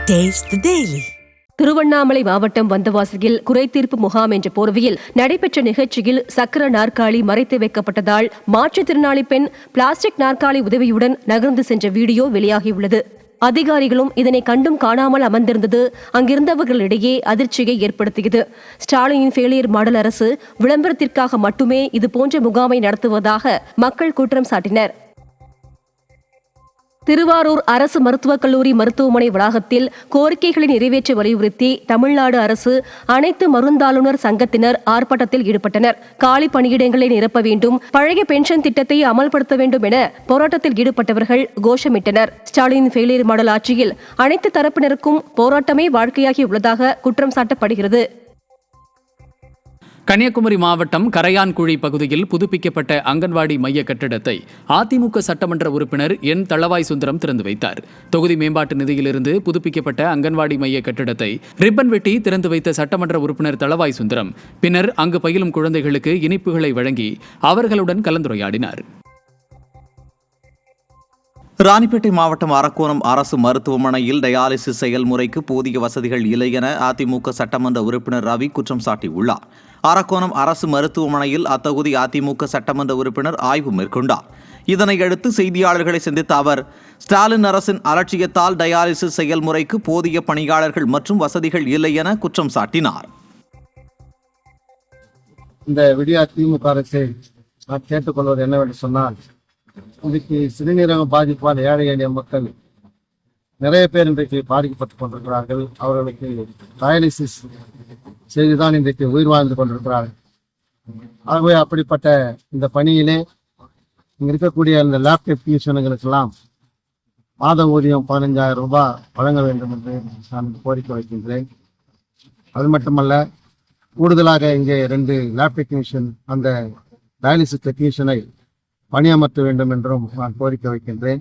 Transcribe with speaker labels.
Speaker 1: Taste the Daily.
Speaker 2: Tiruvannamalai மாவட்டம் வந்தவாசியில் குறைதீர்ப்பு முகாம் என்ற போர்வையில் நடைபெற்ற நிகழ்ச்சியில் சக்கர நாற்காலி மறைத்து வைக்கப்பட்டதால் மாற்றுத்திறனாளி பெண் பிளாஸ்டிக் நாற்காலி உதவியுடன் நகர்ந்து சென்ற வீடியோ வெளியாகியுள்ளது. அதிகாரிகளும் இதனை கண்டும் காணாமல் அமர்ந்திருந்தது அங்கிருந்தவர்களிடையே அதிர்ச்சியை ஏற்படுத்தியது. ஸ்டாலினின் ஃபெயிலியர் மாடல் அரசு விளம்பரத்திற்காக மட்டுமே இதுபோன்ற முகாமை நடத்துவதாக மக்கள் குற்றம் சாட்டினர். திருவாரூர் அரசு மருத்துவக் கல்லூரி மருத்துவமனை வளாகத்தில் கோரிக்கைகளை நிறைவேற்ற வலியுறுத்தி தமிழ்நாடு அரசு அனைத்து மருந்தாளுநர் சங்கத்தினர் ஆர்ப்பாட்டத்தில் ஈடுபட்டனர். காலி பணியிடங்களை நிரப்ப வேண்டும், பழைய பென்ஷன் திட்டத்தை அமல்படுத்த வேண்டும் என போராட்டத்தில் ஈடுபட்டவர்கள் கோஷமிட்டனர். ஸ்டாலின் ஃபெயிலியர் மாடல் ஆட்சியில் அனைத்து தரப்பினருக்கும் போராட்டமே வாழ்க்கையாகி உள்ளதாக குற்றம் சாட்டப்படுகிறது.
Speaker 3: கன்னியாகுமரி மாவட்டம் கரையான்குழி பகுதியில் புதுப்பிக்கப்பட்ட அங்கன்வாடி மைய கட்டிடத்தை அதிமுக சட்டமன்ற உறுப்பினர் என் தளவாய் சுந்தரம் திறந்து வைத்தார். தொகுதி மேம்பாட்டு நிதியிலிருந்து புதுப்பிக்கப்பட்ட அங்கன்வாடி மைய கட்டிடத்தை ரிப்பன் வெட்டி திறந்து வைத்த சட்டமன்ற உறுப்பினர் தளவாய் சுந்தரம் பின்னர் அங்கு பயிலும் குழந்தைகளுக்கு இனிப்புகளை வழங்கி அவர்களுடன் கலந்துரையாடினார்.
Speaker 4: ராணிப்பேட்டை மாவட்டம் அரக்கோணம் அரசு மருத்துவமனையில் டயாலிசிஸ் செயல்முறைக்கு போதிய வசதிகள் இல்லை என அதிமுக சட்டமன்ற உறுப்பினர் ரவி குற்றம் சாட்டியுள்ளார். அரக்கோணம் அரசு மருத்துவமனையில் அத்தொகுதி அதிமுக சட்டமன்ற உறுப்பினர் ஆய்வு மேற்கொண்டார். இதனையடுத்து செய்தியாளர்களை சந்தித்த அவர், ஸ்டாலின் அரசின் அலட்சியத்தால் டயாலிசிஸ் செயல்முறைக்கு போதிய பணியாளர்கள் மற்றும் வசதிகள் இல்லை என குற்றம் சாட்டினார்.
Speaker 5: இந்த விடியா திமுக அரசை நான் கேட்டுக்கொள்வது என்னவென்று சொன்னால், இன்றைக்கு சிறுநீரக பாதிப்பால் ஏழை எளிய மக்கள் நிறைய பேர் இன்றைக்கு பாதிக்கப்பட்டுக் கொண்டிருக்கிறார்கள். அவர்களுக்கு டயாலிசிஸ் செய்துதான் இன்றைக்கு உயிர் வாழ்ந்து கொண்டிருக்கிறார்கள். ஆகவே அப்படிப்பட்ட இந்த பணியிலே இங்க இருக்கக்கூடிய இந்த லேப் டெக்னீஷியன்களுக்கெல்லாம் மாத ஊதியம் 15,000 ரூபாய் வழங்க வேண்டும் என்று நான் கோரிக்கை வைக்கின்றேன். அது மட்டுமல்ல, கூடுதலாக இங்கே 2 லேப் டெக்னீஷியன் அந்த டயாலிசிஸ் டெக்னீஷியனை பணியமர்த்த வேண்டும் என்றும் நான் கோரிக்கை வைக்கின்றேன்.